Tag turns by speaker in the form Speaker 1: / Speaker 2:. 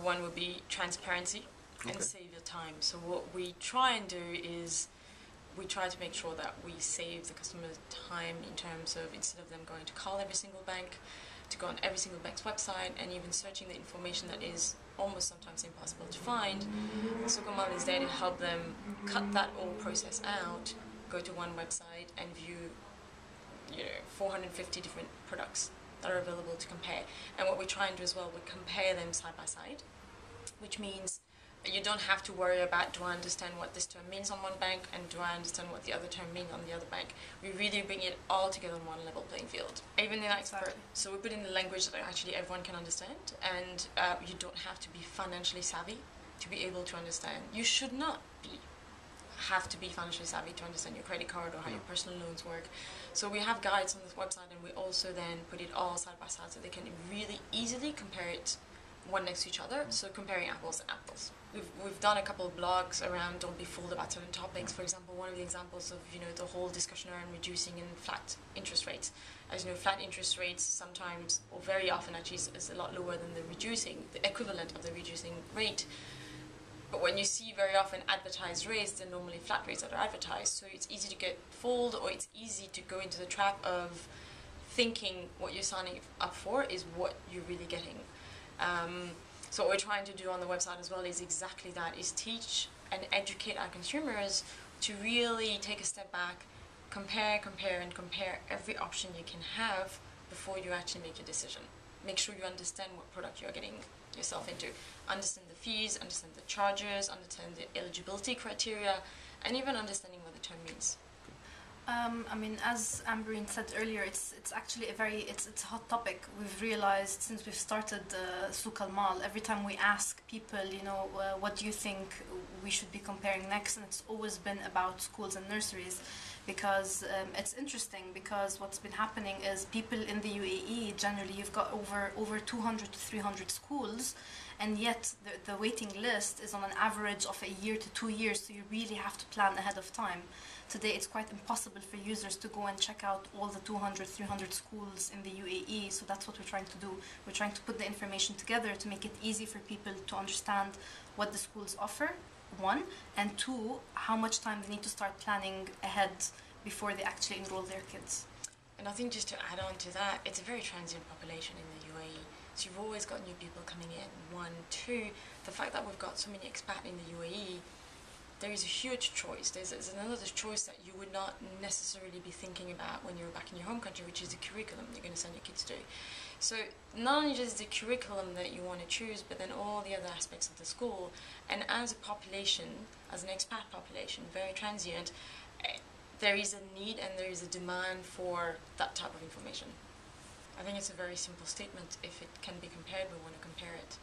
Speaker 1: one would be transparency and save your time. So what we try and do is we try to make sure that we save the customer time in terms of, instead of them going to call every single bank, to go on every single bank's website and even searching the information that is almost sometimes impossible to find. Sukamal is there to help them cut that whole process out, go to one website and view 450 different products that are available to compare. And what we try and do as well, we compare them side by side, which means you don't have to worry about, do I understand what this term means on one bank and do I understand what the other term means on the other bank. We really bring it all together on one level playing field. Even the expert. So we put in the language that actually everyone can understand, and you don't have to be financially savvy to be able to understand. You should not have to be financially savvy to understand your credit card or how your personal loans work. So we have guides on this website, and we also then put it all side by side so they can really easily compare it one next to each other, so comparing apples and apples. We've done a couple of blogs around don't be fooled about certain topics. For example, one of the examples of the whole discussion around reducing and flat interest rates. As you know, flat interest rates sometimes, or very often actually, is a lot lower than the equivalent of the reducing rate. But when you see very often advertised rates, they're normally flat rates that are advertised. So it's easy to get fooled, or it's easy to go into the trap of thinking what you're signing up for is what you're really getting. So what we're trying to do on the website as well is exactly that, is teach and educate our consumers to really take a step back, compare every option you can have before you actually make your decision. Make sure you understand what product you're getting yourself into. Understand the fees, understand the charges, understand the eligibility criteria, and even understanding what the term means.
Speaker 2: I mean, as Ambareen said earlier, it's actually it's a hot topic. We've realized since we've started Souk Al Mal, every time we ask people, what do you think we should be comparing next, and it's always been about schools and nurseries, because it's interesting, because what's been happening is people in the UAE, generally you've got over 200 to 300 schools, and yet the waiting list is on an average of a year to 2 years, so you really have to plan ahead of time. Today it's quite impossible for users to go and check out all the 200, 300 schools in the UAE, so that's what we're trying to do. We're trying to put the information together to make it easy for people to understand what the schools offer, one, and two, how much time they need to start planning ahead before they actually enroll their kids.
Speaker 1: And I think just to add on to that, it's a very transient population in the UAE. So you've always got new people coming in, one. Two, the fact that we've got so many expats in the UAE, there is a huge choice. There's another choice that you would not necessarily be thinking about when you're back in your home country, which is the curriculum you're going to send your kids to. So not only just the curriculum that you want to choose, but then all the other aspects of the school. And as a population, as an expat population, very transient, there is a need and there is a demand for that type of information. I think it's a very simple statement. If it can be compared, we want to compare it.